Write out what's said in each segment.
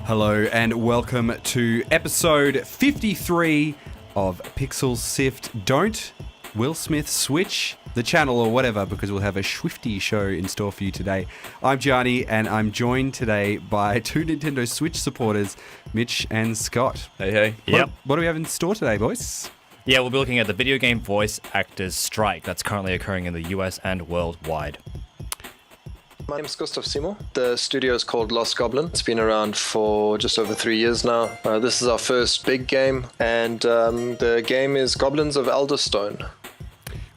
Hello and welcome to episode 53 of Pixel Sift. Don't Will Smith switch the channel or whatever, because we'll have a swifty show in store for you today. I'm Gianni and I'm joined today by two Nintendo Switch supporters, Mitch and Scott. Hey. What do we have in store today, boys? Yeah, we'll be looking at the video game voice actors strike that's currently occurring in the US and worldwide. My name is Gustav Seymore. The studio is called Lost Goblin. It's been around for just over 3 years now. This is our first big game, and the game is Goblins of Elderstone.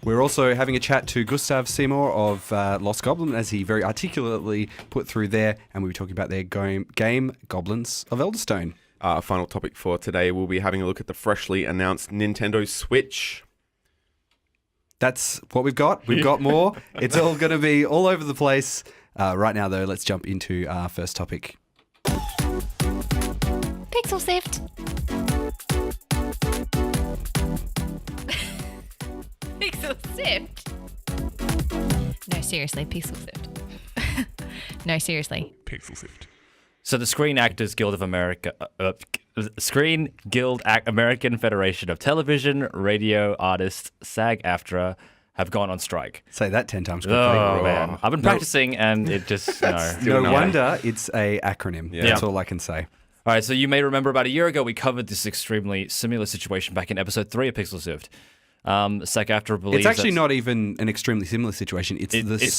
We're also having a chat to Gustav Seymore of Lost Goblin, as he very articulately put through there, and we'll be talking about their game Goblins of Elderstone. Our final topic for today, we'll be having a look at the freshly announced Nintendo Switch. That's what we've got. We've got more. It's all going to be all over the place. Right now, though, let's jump into our first topic. Pixel Sift. Pixel Sift. No, seriously, Pixel Sift. No, seriously. Pixel Sift. So the Screen Actors Guild of America, American Federation of Television, Radio Artists, SAG-AFTRA, have gone on strike. Say that 10 times quickly. Oh, man. I've been practicing and it just, No wonder it's a acronym. Yeah. That's all I can say. All right, so you may remember about a year ago we covered this extremely similar situation back in episode 3 of Pixel Sift. SAG-AFTRA believes It's actually not even an extremely similar situation. It's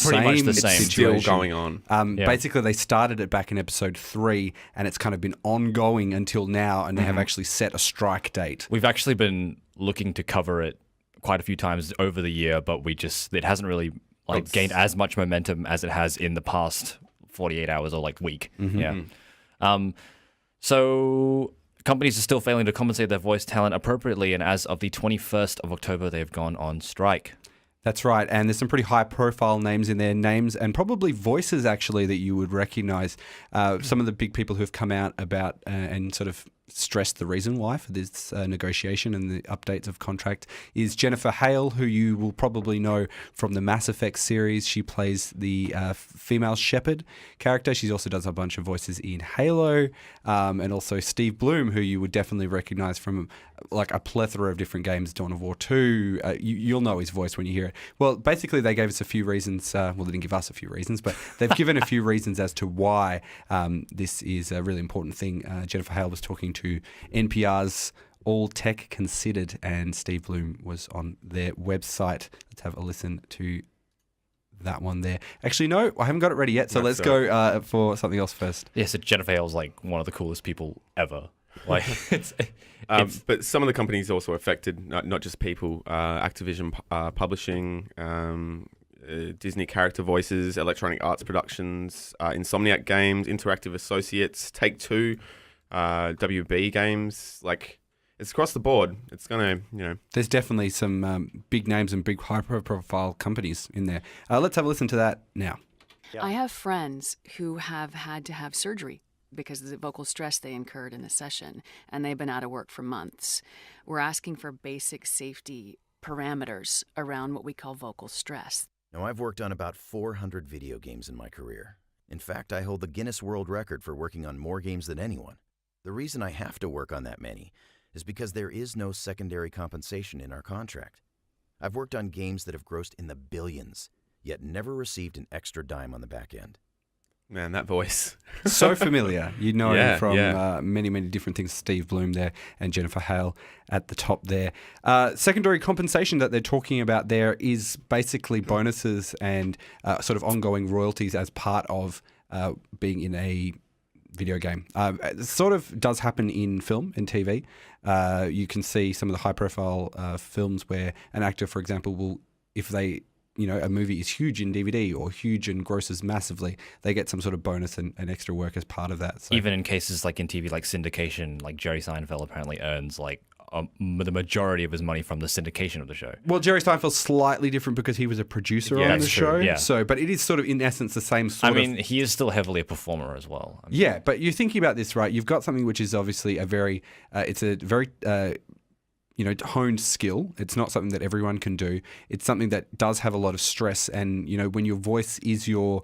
pretty much the same. It's still situation. going on. Basically, they started it back in episode 3, and it's kind of been ongoing until now, and they have actually set a strike date. We've actually been looking to cover it quite a few times over the year, but it hasn't really gained as much momentum as it has in the past 48 hours or week. So companies are still failing to compensate their voice talent appropriately, and as of the 21st of October, they've gone on strike. That's right, and there's some pretty high-profile names in there, names and probably voices, actually, that you would recognize. Some of the big people who have come out about and sort of stressed the reason why for this negotiation and the updates of contract is Jennifer Hale, who you will probably know from the Mass Effect series. She plays the female shepherd character. She also does a bunch of voices in Halo, and also Steve Bloom, who you would definitely recognize from a plethora of different games, Dawn of War 2. You'll know his voice when you hear it. Well, basically, they gave us a few reasons. They didn't give us a few reasons, but they've given a few reasons as to why this is a really important thing. Jennifer Hale was talking to NPR's All Tech Considered, and Steve Bloom was on their website. Let's have a listen to that one there. Actually, no, I haven't got it ready yet, so let's go for something else first. Yeah, so Jennifer Hale's one of the coolest people ever. But some of the companies also affected, not just people, Activision Publishing, Disney character voices, Electronic Arts Productions, Insomniac Games, Interactive Associates, Take-Two, WB Games. It's across the board. It's going to, There's definitely some big names and big high-profile companies in there. Let's have a listen to that now. I have friends who have had to have surgery because of the vocal stress they incurred in the session, and they've been out of work for months. We're asking for basic safety parameters around what we call vocal stress. Now, I've worked on about 400 video games in my career. In fact, I hold the Guinness World Record for working on more games than anyone. The reason I have to work on that many is because there is no secondary compensation in our contract. I've worked on games that have grossed in the billions, yet never received an extra dime on the back end. Man, that voice. So familiar. You know him from yeah. many, many different things. Steve Bloom there and Jennifer Hale at the top there. Secondary compensation that they're talking about there is basically bonuses and sort of ongoing royalties as part of being in a video game. It sort of does happen in film and TV. You can see some of the high-profile films where an actor, for example, will, if they... a movie is huge in DVD or huge and grosses massively, they get some sort of bonus and extra work as part of that. So. Even in cases in TV, syndication, Jerry Seinfeld apparently earns the majority of his money from the syndication of the show. Well, Jerry Seinfeld's slightly different because he was a producer on the show. Yeah. So, but it is sort of in essence the same sort of... he is still heavily a performer as well. Yeah, but you're thinking about this, right? You've got something which is obviously it's a very honed skill. It's not something that everyone can do. It's something that does have a lot of stress, and when your voice is your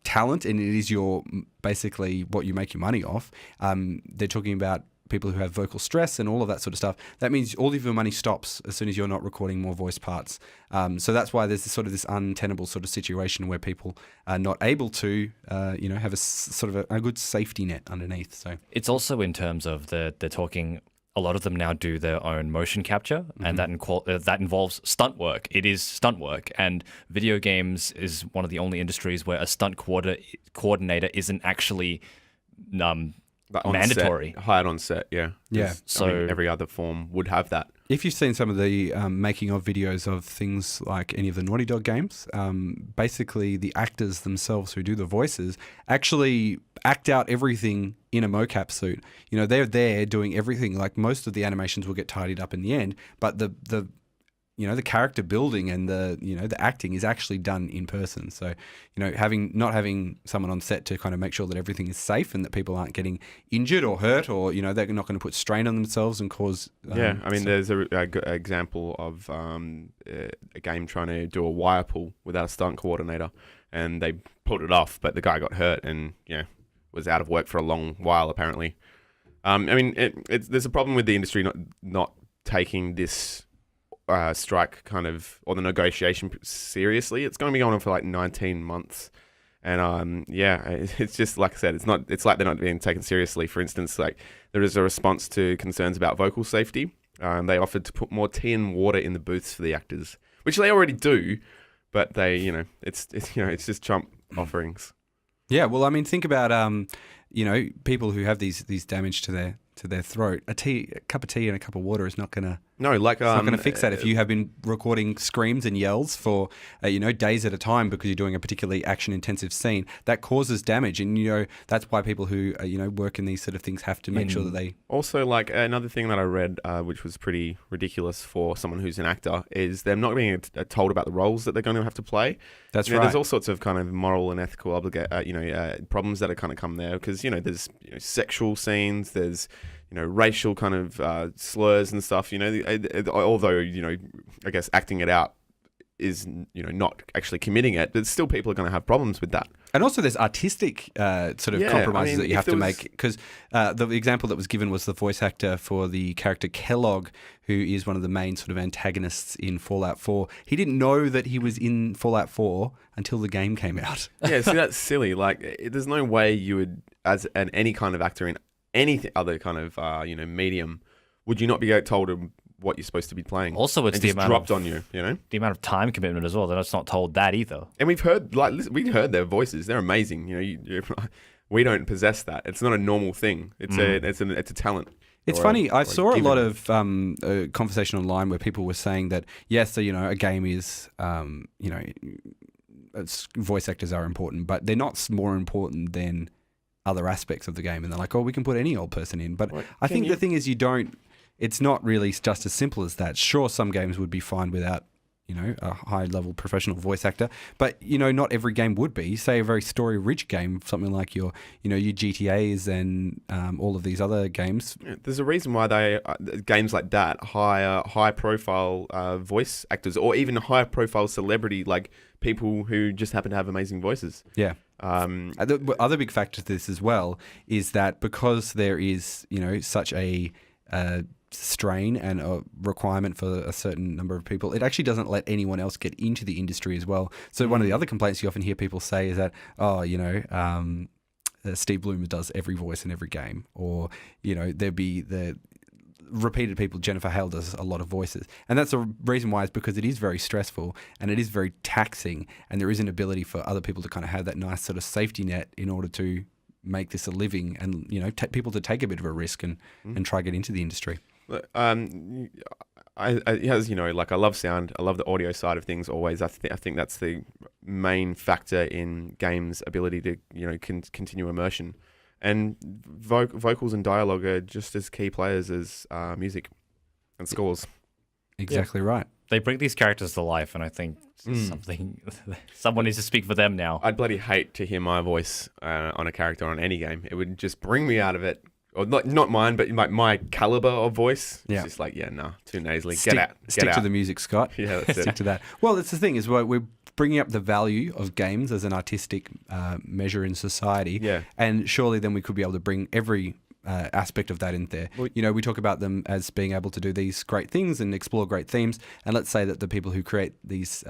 talent and it is your basically what you make your money off. They're talking about people who have vocal stress and all of that sort of stuff. That means all of your money stops as soon as you're not recording more voice parts. So that's why there's this untenable sort of situation where people are not able to, have a good safety net underneath. So it's also in terms of they're talking. A lot of them now do their own motion capture, and that involves stunt work. It is stunt work, and video games is one of the only industries where a stunt coordinator isn't actually mandatory. Hired on set, yeah. Yeah. So every other form would have that. If you've seen some of the making of videos of things like any of the Naughty Dog games, basically the actors themselves who do the voices actually act out everything in a mocap suit. They're there doing everything. Like most of the animations will get tidied up in the end, but the character building and the acting is actually done in person. So, not having someone on set to kind of make sure that everything is safe and that people aren't getting injured or hurt, or they're not going to put strain on themselves and cause. There's a good example of a game trying to do a wire pull without a stunt coordinator, and they pulled it off, but the guy got hurt and was out of work for a long while apparently. There's a problem with the industry not taking this strike or the negotiation seriously. It's going to be going on for like 19 months. And it's just like I said, it's like they're not being taken seriously. For instance, like there is a response to concerns about vocal safety. They offered to put more tea and water in the booths for the actors, which they already do, but they, it's just chump offerings. Yeah, well, I mean, think about people who have these damage to their throat. A cup of tea and a cup of water is not gonna. No, like it's not going to fix that. If you have been recording screams and yells for days at a time because you're doing a particularly action-intensive scene, that causes damage, and that's why people who work in these sort of things have to make sure that they. Also, like another thing that I read, which was pretty ridiculous for someone who's an actor, is they're not being told about the roles that they're going to have to play. That's right. There's all sorts of kind of moral and ethical problems that are kind of come there because there's sexual scenes, there's racial kind of slurs and stuff. Although I guess acting it out is not actually committing it, but still people are going to have problems with that. And also there's artistic compromises that you have to make, because the example that was given was the voice actor for the character Kellogg, who is one of the main sort of antagonists in Fallout 4. He didn't know that he was in Fallout 4 until the game came out. Yeah, see, that's silly. Like, there's no way you would, as any kind of actor in any other kind of medium, would you not be told what you're supposed to be playing? Also, it's the amount dropped on you. The amount of time commitment as well. They're just not told that either. And we've heard their voices. They're amazing. We don't possess that. It's not a normal thing. It's a talent. It's funny. I saw a lot of conversation online where people were saying that yes, so, a game is voice actors are important, but they're not more important than other aspects of the game. And they're like, oh, we can put any old person in. But I think the thing is, it's not really just as simple as that. Sure, some games would be fine without, a high-level professional voice actor, but not every game would be. Say a very story-rich game, something like your GTAs and all of these other games. Yeah, there's a reason why they games like that hire high-profile voice actors, or even high-profile celebrity, like people who just happen to have amazing voices. Yeah. The other big factor to this as well is that because there is, such a strain and a requirement for a certain number of people, it actually doesn't let anyone else get into the industry as well. So one of the other complaints you often hear people say is that, Steve Bloomer does every voice in every game, or, there'd be the repeated people, Jennifer Hale does a lot of voices. And that's the reason why, is because it is very stressful and it is very taxing, and there is an ability for other people to kind of have that nice sort of safety net in order to make this a living and, people to take a bit of a risk and try to get into the industry. I love sound. I love the audio side of things always. I think that's the main factor in games' ability to, continue immersion. And vocals and dialogue are just as key players as music and scores. Exactly right. They bring these characters to life, and I think someone needs to speak for them now. I'd bloody hate to hear my voice on a character on any game. It would just bring me out of it. Or not mine, but my caliber of voice. It's just like, too nasally. Get out. Stick to the music, Scott. Yeah, that's Stick to that. Well, it's the thing is, we're bringing up the value of games as an artistic measure in society. Yeah. And surely then we could be able to bring every aspect of that in there. You know, we talk about them as being able to do these great things and explore great themes. And let's say that the people who create these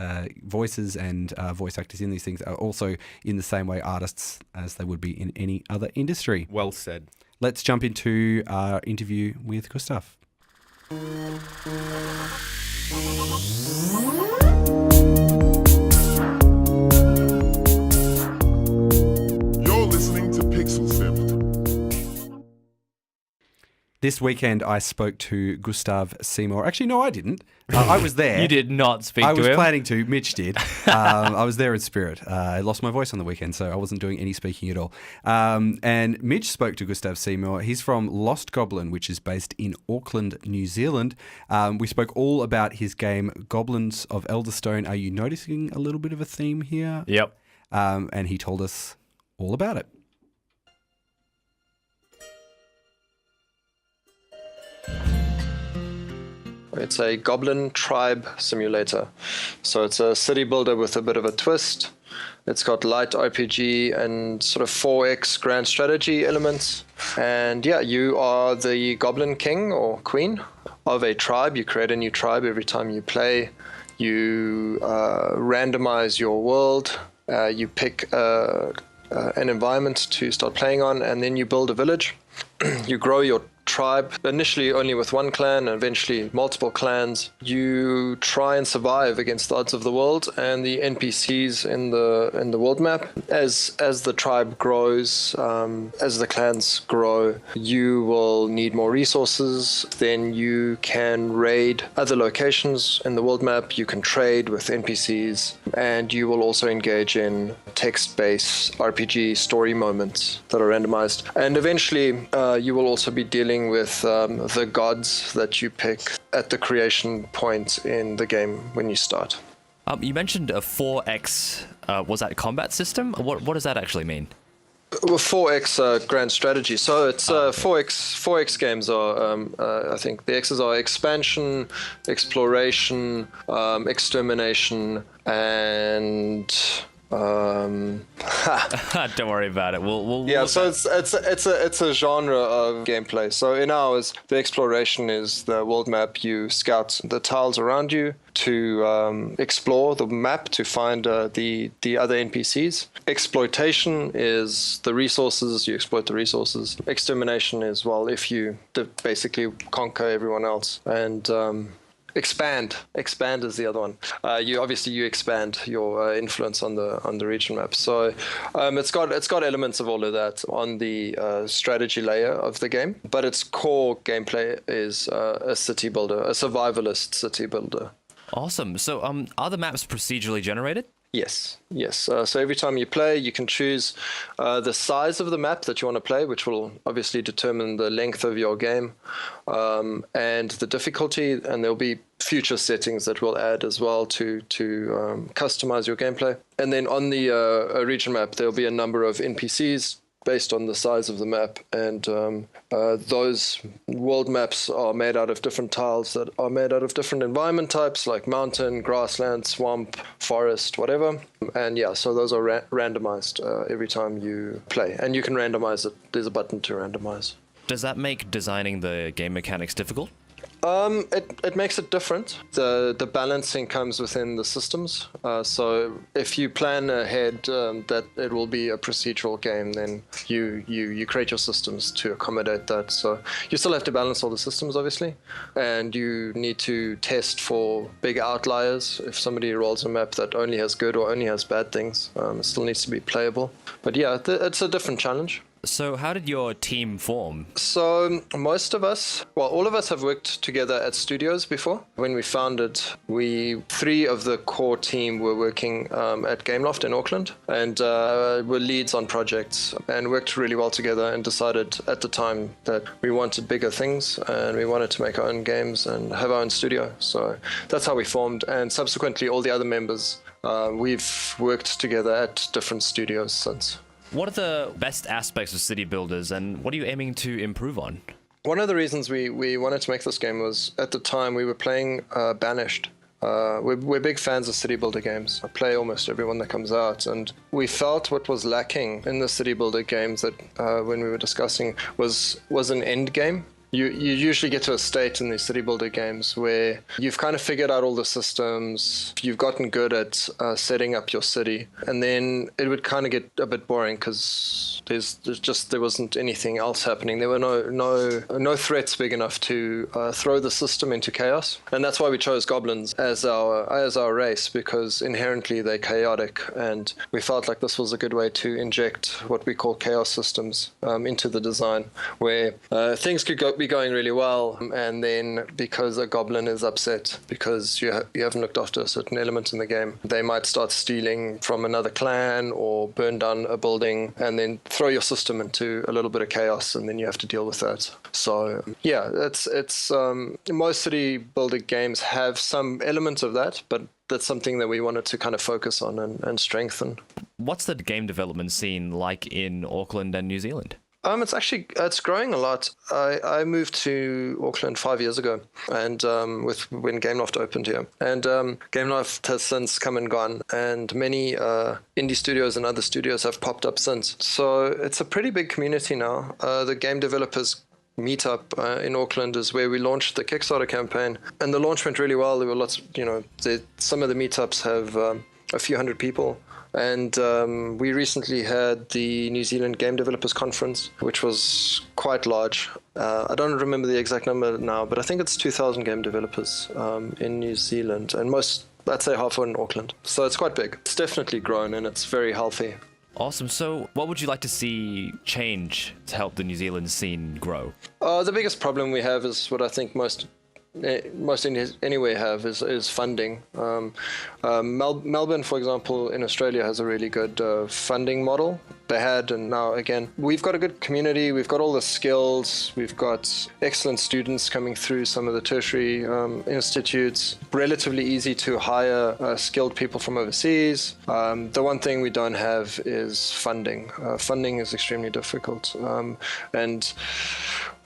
voices and voice actors in these things are also in the same way artists as they would be in any other industry. Well said. Let's jump into our interview with Gustav. You're listening to Pixel Sift. This weekend, I spoke to Gustav Seymore. Actually, no, I didn't. I was there. You did not speak I to was him. planning to. Mitch did. I was there in spirit. I lost my voice on the weekend, so I wasn't doing any speaking at all. And Mitch spoke to Gustav Seymore. He's from Lost Goblin, which is based in Auckland, New Zealand. We spoke all about his game, Goblins of Elderstone. Are you noticing a little bit of a theme here? Yep. And he told us all about it. It's a goblin tribe simulator. So it's a city builder with a bit of a twist. It's got light RPG and sort of 4X grand strategy elements. And yeah, you are the goblin king or queen of a tribe. You create a new tribe every time you play. You randomize your world. You pick an environment to start playing on, and then you build a village. You grow your tribe, initially only with one clan and eventually multiple clans. You try and survive against the odds of the world and the NPCs in the world map. As the tribe grows, as the clans grow, you will need more resources. Then you can raid other locations in the world map. You can trade with NPCs, and you will also engage in text-based RPG story moments that are randomized. And eventually, you will also be dealing with the gods that you pick at the creation point in the game when you start. You mentioned a 4X, was that a combat system? What does that actually mean? Well, 4X grand strategy. So it's 4X games are, I think the X's are expansion, exploration, extermination, and... Don't worry about it. We'll yeah, so it's a genre of gameplay. So in ours, the exploration is the world map. You scout the tiles around you to explore the map to find the other NPCs. Exploitation is the resources. You exploit the resources. Extermination is, well, if you basically conquer everyone else. And expand is the other one. You expand your influence on the region map. So it's got elements of all of that on the strategy layer of the game, but its core gameplay is a city builder, a survivalist city builder. Awesome. So are the maps procedurally generated? Yes. So every time you play, you can choose the size of the map that you want to play, which will obviously determine the length of your game, and the difficulty, and there'll be future settings that we'll add as well to customize your gameplay. And then on the region map, there'll be a number of NPCs based on the size of the map, and those world maps are made out of different tiles that are made out of different environment types, like mountain, grassland, swamp, forest, whatever. And yeah, so those are randomized every time you play, and you can randomize it. There's a button to randomize. Does that make designing the game mechanics difficult? It makes it different. The balancing comes within the systems. So if you plan ahead that it will be a procedural game, then you create your systems to accommodate that. So you still have to balance all the systems, obviously, and you need to test for big outliers. If somebody rolls a map that only has good or only has bad things, it still needs to be playable. But yeah, it's a different challenge. So how did your team form? So most of us, well, all of us have worked together at studios before. When we founded, three of the core team were working at Gameloft in Auckland, and were leads on projects and worked really well together, and decided at the time that we wanted bigger things and we wanted to make our own games and have our own studio. So that's how we formed, and subsequently all the other members, we've worked together at different studios since. What are the best aspects of City Builders, and what are you aiming to improve on? One of the reasons we wanted to make this game was, at the time, we were playing Banished. we're big fans of city builder games. I play almost everyone that comes out, and we felt what was lacking in the city builder games that when we were discussing was an end game. You usually get to a state in these city builder games where you've kind of figured out all the systems, you've gotten good at setting up your city, and then it would kind of get a bit boring because there wasn't anything else happening. There were no threats big enough to throw the system into chaos, and that's why we chose goblins as our race, because inherently they're chaotic, and we felt like this was a good way to inject what we call chaos systems into the design, where things could be going really well, and then because a goblin is upset because you haven't looked after a certain element in the game, they might start stealing from another clan or burn down a building and then throw your system into a little bit of chaos, and then you have to deal with that. So yeah, it's most city builder games have some element of that, but that's something that we wanted to kind of focus on and strengthen. What's the game development scene like in Auckland and New Zealand? It's growing a lot. I moved to Auckland 5 years ago, and when Gameloft opened here, and Gameloft has since come and gone, and many indie studios and other studios have popped up since. So it's a pretty big community now. The game developers meetup in Auckland is where we launched the Kickstarter campaign, and the launch went really well. There were lots, some of the meetups have a few hundred people. And we recently had the New Zealand Game Developers Conference, which was quite large. I don't remember the exact number now, but I think it's 2,000 game developers in New Zealand, and I'd say half are in Auckland. So it's quite big. It's definitely grown, and it's very healthy. Awesome. So what would you like to see change to help the New Zealand scene grow? The biggest problem we have is what I think most Indies anyway have is funding. Melbourne, for example, in Australia has a really good funding model. They had, and now again, we've got a good community. We've got all the skills. We've got excellent students coming through some of the tertiary institutes. Relatively easy to hire skilled people from overseas. The one thing we don't have is funding. Funding is extremely difficult, and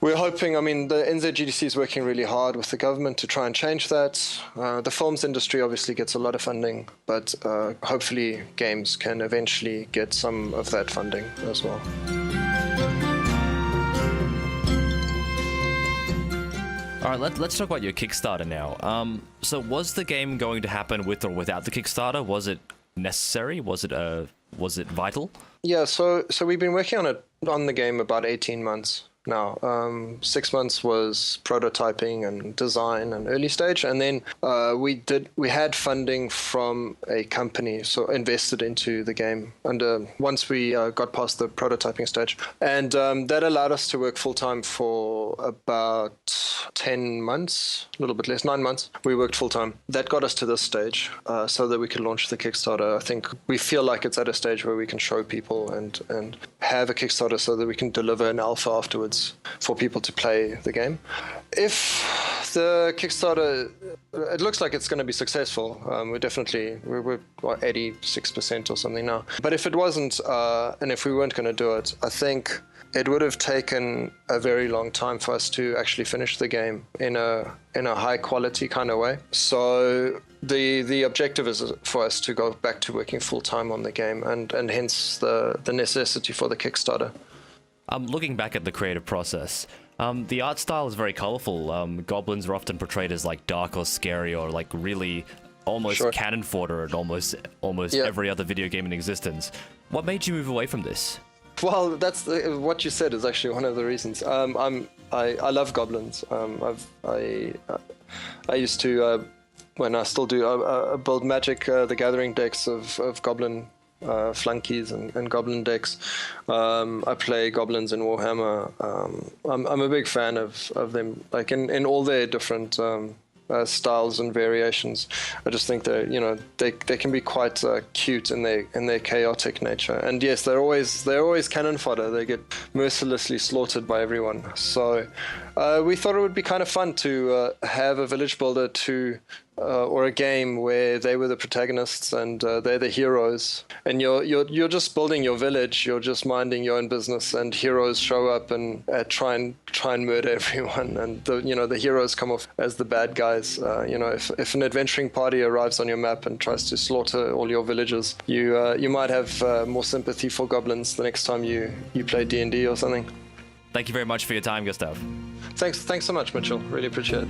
we're hoping, the NZGDC is working really hard with the government to try and change that. The films industry obviously gets a lot of funding, but hopefully games can eventually get some of that funding as well. All right, let's talk about your Kickstarter now. So was the game going to happen with or without the Kickstarter? Was it necessary? Was it vital? Yeah, so we've been working on the game about 18 months. Now, 6 months was prototyping and design and early stage, and then we had funding from a company, so invested into the game. And once we got past the prototyping stage, and that allowed us to work full time for about 10 months, a little bit less, 9 months. We worked full time. That got us to this stage, so that we could launch the Kickstarter. I think we feel like it's at a stage where we can show people and have a Kickstarter so that we can deliver an alpha afterwards for people to play the game. If the Kickstarter, it looks like it's going to be successful. We're 86% or something now. But if it wasn't, and if we weren't going to do it, I think it would have taken a very long time for us to actually finish the game in a high quality kind of way. So the objective is for us to go back to working full time on the game, and hence the necessity for the Kickstarter. Looking back at the creative process, the art style is very colorful. Goblins are often portrayed as like dark or scary or like really almost cannon fodder in almost every other video game in existence. What made you move away from this? Well, that's what you said is actually one of the reasons. I love goblins. I used to, when I still do, build Magic the Gathering decks of goblin flunkies and goblin decks. I play goblins in Warhammer. I'm a big fan of them, like in all their different styles and variations. I just think they can be quite cute in their chaotic nature. And yes, they're always cannon fodder. They get mercilessly slaughtered by everyone. So we thought it would be kind of fun to have a village builder to or a game where they were the protagonists and they're the heroes, and you're just building your village, you're just minding your own business, and heroes show up and try and murder everyone, and the heroes come off as the bad guys. If an adventuring party arrives on your map and tries to slaughter all your villagers, you might have more sympathy for goblins the next time you play D&D or something. Thank you very much for your time, Gustav. Thanks so much, Mitchell. Really appreciate it.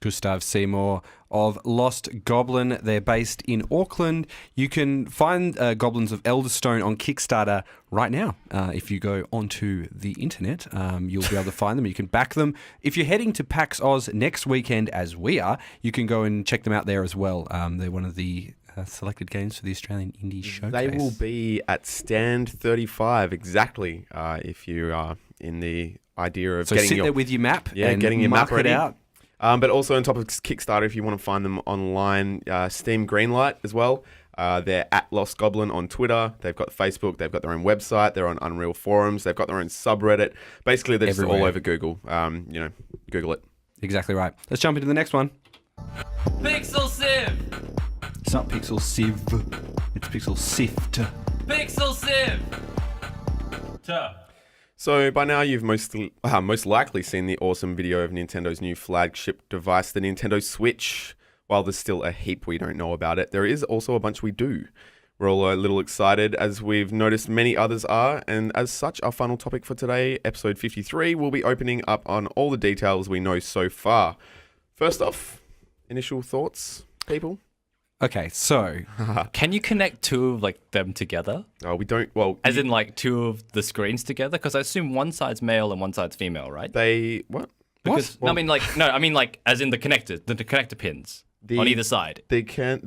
Gustav Seymore of Lost Goblin. They're based in Auckland. You can find Goblins of Elderstone on Kickstarter right now. If you go onto the internet, you'll be able to find them. You can back them. If you're heading to PAXAUS next weekend, as we are, you can go and check them out there as well. They're one of the selected games for the Australian Indie Showcase. They will be at stand 35 exactly. If you are in the idea of getting sit there with your map, and getting your map ready. out. But also on top of Kickstarter, if you want to find them online, Steam Greenlight as well. They're at Lost Goblin on Twitter. They've got Facebook. They've got their own website. They're on Unreal Forums. They've got their own subreddit. Basically, they're just all over Google. Google it. Exactly right. Let's jump into the next one. Pixel Sieve! It's not Pixel Sieve. It's Pixel Sift. Pixel Sieve! So by now you've most likely seen the awesome video of Nintendo's new flagship device, the Nintendo Switch. While there's still a heap we don't know about it, there is also a bunch we do. We're all a little excited, as we've noticed many others are, and as such, our final topic for today, episode 53, will be opening up on all the details we know so far. First off, initial thoughts, people? Okay, so Can you connect two of them together? Oh, we don't. Well, As in two of the screens together? Because I assume one side's male and one side's female, right? they what? Because, Well, as in the connector pins on either side. They can't.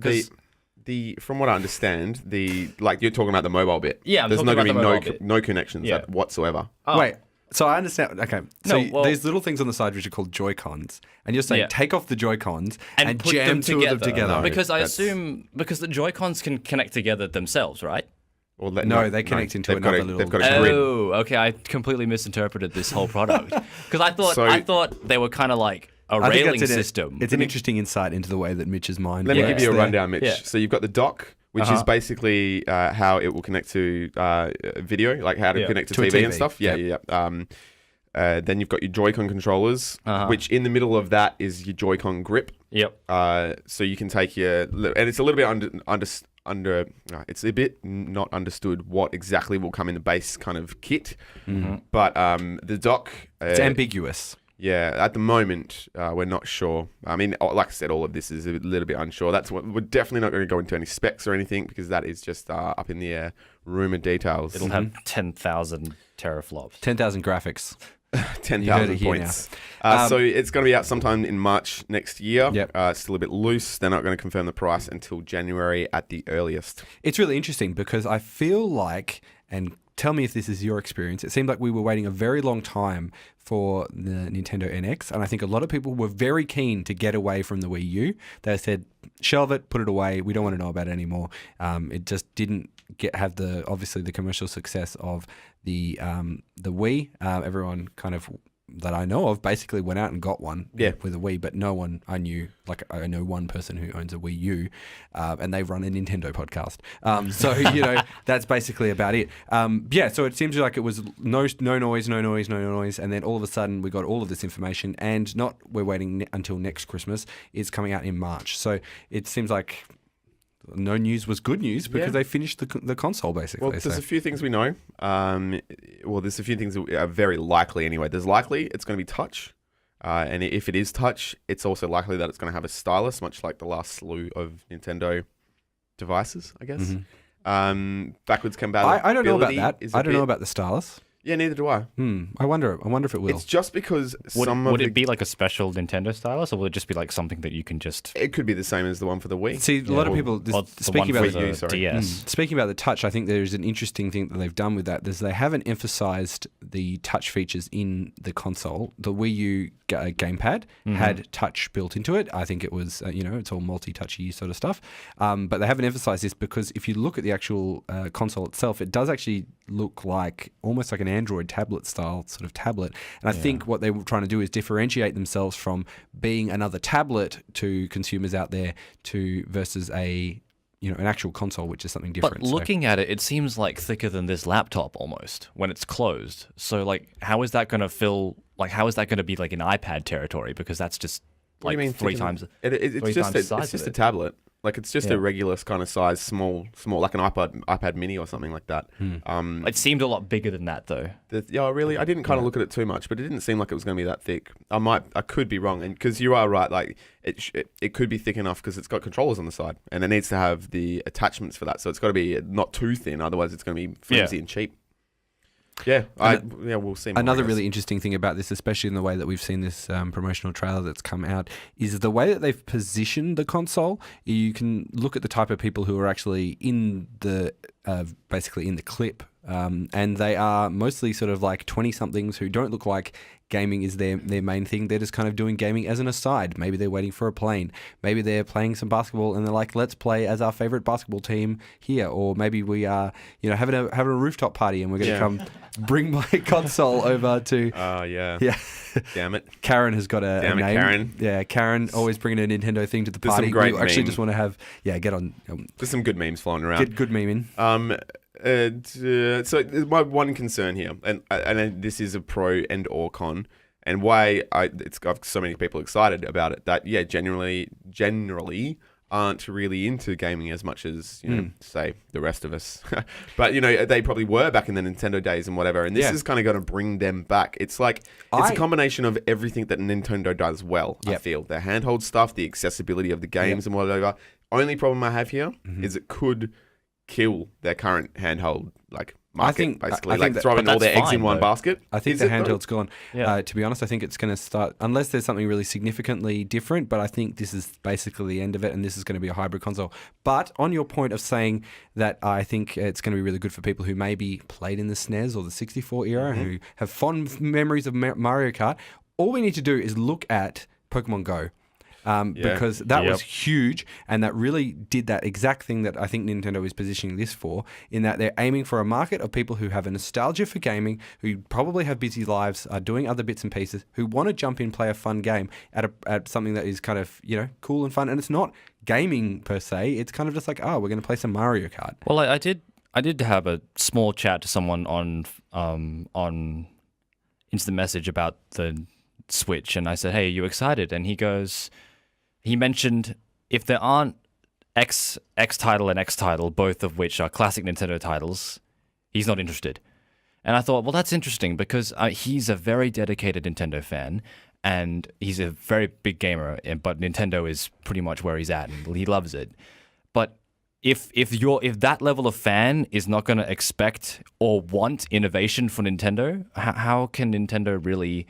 From what I understand, you're talking about the mobile bit. Yeah, I'm there's talking not about going the to mobile be bit. no connections Yeah. whatsoever. wait. So I understand. Okay, so No, well- these little things on the side which are called Joy-Cons, and you're saying Yeah. take off the Joy-Cons and put jam them two of them together. No. Because I that's- assume the Joy-Cons can connect together themselves, right? Or They connect into they've got another They've got little- a grid. Oh, okay. I completely misinterpreted this whole product because I So- thought they were kind of like a I think railing that's system. It's an interesting insight into the way that Mitch's mind Let me works give you a there. rundown, Mitch. Yeah. So you've got the dock, which is basically how it will connect to video, like how to connect to To a TV and TV. stuff. Yeah. Then you've got your Joy-Con controllers, which in the middle of that is your Joy-Con grip. Yep. So you can take and it's a little bit it's a bit not understood what exactly will come in the base kind of kit. But the dock, It's ambiguous. yeah, at the moment we're not sure. I mean, like I said, all of this is a little bit unsure. That's what we're definitely not going to go into any specs or anything because that is just up in the air, rumored details. It'll have 10,000 teraflops. 10,000 graphics. You heard it 10,000 here points. So it's going to be out sometime in March next year. Yep. It's still a bit loose. They're not going to confirm the price until January at the earliest. It's really interesting because I feel like, and tell me if this is your experience, it seemed like we were waiting a very long time for the Nintendo NX, and I think a lot of people were very keen to get away from the Wii U. They said, shelve it, put it away, we don't want to know about it anymore. It just didn't have obviously the commercial success of the Wii. Everyone kind of that I know of basically went out and got one with a Wii, but no one I knew, like I know one person who owns a Wii U, and they run a Nintendo podcast. So, that's basically about it. So it seems like it was no noise, and then all of a sudden we got all of this information, and we're waiting until next Christmas. It's coming out in March. So it seems like no news was good news because they finished the console basically. Well, there's a few things we know. There's a few things that are very likely anyway. There's likely it's going to be touch. And if it is touch, it's also likely that it's going to have a stylus, much like the last slew of Nintendo devices, I guess. Backwards compatibility. I don't know about that. I don't know about the stylus. Yeah, neither do I. I wonder if it will. It's just because Would it be like a special Nintendo stylus, or will it just be like something that you can just... It could be the same as the one for the Wii. See, a lot of people Or the one speaking for about the Wii U, sorry. DS. Speaking about the touch, I think there's an interesting thing that they've done with that. Is they haven't emphasized the touch features in the console. The Wii U gamepad had touch built into it. I think it was, it's all multi-touchy sort of stuff. But they haven't emphasized this because if you look at the actual console itself, it does actually look like almost like an Android tablet style sort of tablet. And I think what they were trying to do is differentiate themselves from being another tablet to consumers out there versus an actual console, which is something different. But looking at it, it seems like thicker than this laptop almost when it's closed. So like, how is that going to feel? Like, how is that going to be like in iPad territory? Because that's just What do like you mean three thicker? times. It's three just times the size it's just of a it. tablet. Like it's just Yeah. a regular kind of size, small, like an iPad Mini or something like that. It seemed a lot bigger than that though. Really, I didn't kind of look at it too much, but it didn't seem like it was going to be that thick. I could be wrong, and because you are right, like it could be thick enough because it's got controllers on the side, and it needs to have the attachments for that, so it's got to be not too thin, otherwise it's going to be flimsy and cheap. Yeah, we'll see. More, Another really interesting thing about this, especially in the way that we've seen this promotional trailer that's come out, is the way that they've positioned the console. You can look at the type of people who are actually in the basically in the clip, and they are mostly sort of like 20-somethings who don't look like gaming is their main thing. They're just kind of doing gaming as an aside. Maybe they're waiting for a plane. Maybe they're playing some basketball and they're like, let's play as our favorite basketball team here. Or maybe we are, having a rooftop party and we're going to come bring my console over to... yeah. Damn it. Karen has got a Damn it, name. Karen. Yeah, Karen always bringing a Nintendo thing to the There's some party. great We actually memes. just want to have, get on... There's some good memes flying around. Get good memeing. So my one concern here, and this is a pro and or con, and why it's got so many people excited about it, that generally aren't really into gaming as much as say the rest of us, but they probably were back in the Nintendo days and whatever, and this is kind of going to bring them back. It's like it's a combination of everything that Nintendo does well. I feel their handheld stuff, the accessibility of the games and whatever. Only problem I have here is it could kill their current handheld market, basically. Throwing all their eggs in one basket. I think the handheld's gone. Yeah. To be honest, I think it's going to start, unless there's something really significantly different, but I think this is basically the end of it, and this is going to be a hybrid console. But on your point of saying that I think it's going to be really good for people who maybe played in the SNES or the 64 era, who have fond memories of Mario Kart, all we need to do is look at Pokemon Go. Because that was huge, and that really did that exact thing that I think Nintendo is positioning this for, in that they're aiming for a market of people who have a nostalgia for gaming, who probably have busy lives, are doing other bits and pieces, who want to jump in, play a fun game at something that is kind of, cool and fun. And it's not gaming per se, it's kind of just like, we're going to play some Mario Kart. Well, I did have a small chat to someone on instant message about the Switch, and I said, hey, are you excited? And he mentioned if there aren't X title and X title, both of which are classic Nintendo titles, he's not interested. And I thought, well, that's interesting because he's a very dedicated Nintendo fan and he's a very big gamer, but Nintendo is pretty much where he's at and he loves it. But if that level of fan is not going to expect or want innovation for Nintendo, how can Nintendo really,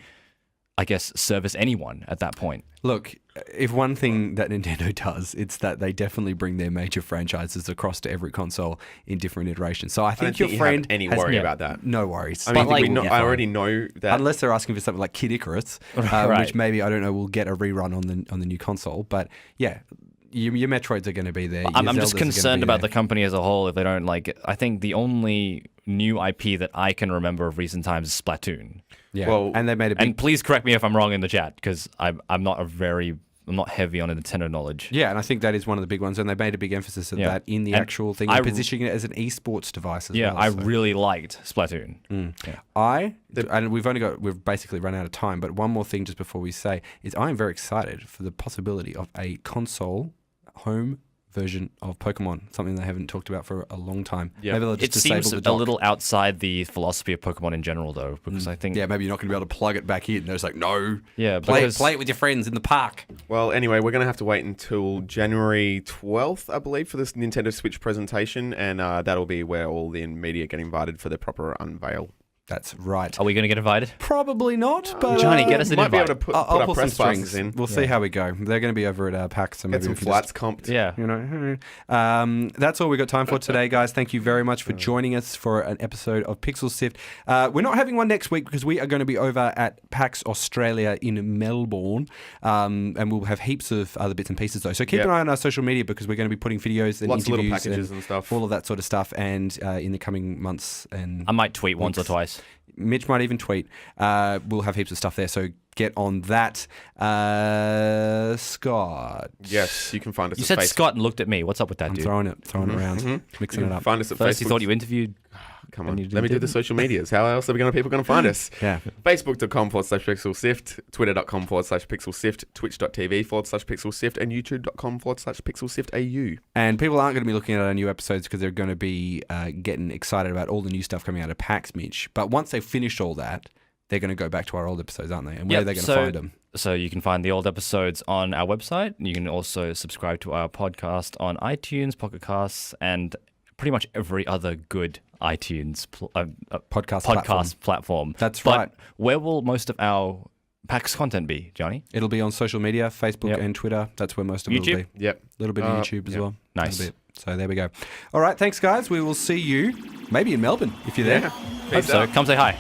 I guess, service anyone at that point? Look, if one thing that Nintendo does, it's that they definitely bring their major franchises across to every console in different iterations. So I think your friend have any has worry about that. No worries. I mean, I already know that. Unless they're asking for something like Kid Icarus, which maybe, I don't know, will get a rerun on the new console. But yeah, your Metroids are going to be there. I'm just concerned about the company as a whole if they don't like it. I think the only new IP that I can remember of recent times is Splatoon. Yeah, well, and they made a big... And please correct me if I'm wrong in the chat, because I'm not heavy on Nintendo knowledge. Yeah, and I think that is one of the big ones, and they made a big emphasis of that in the actual thing, and positioning it as an esports device as well. Yeah, I really liked Splatoon. Yeah. And we've basically run out of time, but one more thing just before we say is I am very excited for the possibility of a console home version of Pokemon, something they haven't talked about for a long time. Yeah. Maybe they'll just disable seems the dock. a little outside the philosophy of Pokemon in general, though, because I think... Yeah, maybe you're not going to be able to plug it back in. There's like, no, yeah, play it with your friends in the park. Well, anyway, we're going to have to wait until January 12th, I believe, for this Nintendo Switch presentation, and that'll be where all the media get invited for the proper unveil. That's right. Are we going to get invited? Probably not, but Johnny, get us an Might be invite. able to put I'll our pull press some passes strings. in. We'll see how we go. They're going to be over at PAX, so Get maybe some we can flights just, comped. Yeah. you know. That's all we got time for today, guys. Thank you very much for joining us for an episode of Pixel Sift. We're not having one next week because we are going to be over at PAX Australia in Melbourne, and we'll have heaps of other bits and pieces though. So keep an eye on our social media because we're going to be putting videos and Lots of little interviews packages and stuff. all of that sort of stuff, and in the coming months and I might tweet once or weeks. twice. Mitch might even tweet. We'll have heaps of stuff there, so get on that. Scott. Yes, you can find us You at said Facebook. Scott and looked at me. What's up with that, I'm dude? throwing it around, mixing it up. Find us at First, Facebook. you thought you interviewed. Come on, and you let me do the didn't. social medias. How else are people going to find us? Yeah. Facebook.com/PixelSift, Twitter.com/PixelSift, Twitch.tv/PixelSift, and YouTube.com/PixelSiftAU. And people aren't going to be looking at our new episodes because they're going to be getting excited about all the new stuff coming out of PAX, Mitch. But once they've finished all that, they're going to go back to our old episodes, aren't they? And where are they going to find them? So you can find the old episodes on our website. You can also subscribe to our podcast on iTunes, Pocket Casts, and pretty much every other good iTunes Podcast platform. That's But right. where will most of our PAX content be, Johnny? It'll be on social media, Facebook Yep. and Twitter. That's where most of it will YouTube? be. Yep. A little bit of YouTube as well. Nice. A little bit. So there we go. All right, thanks, guys. We will see you maybe in Melbourne if you're there. Hope so. Come say hi.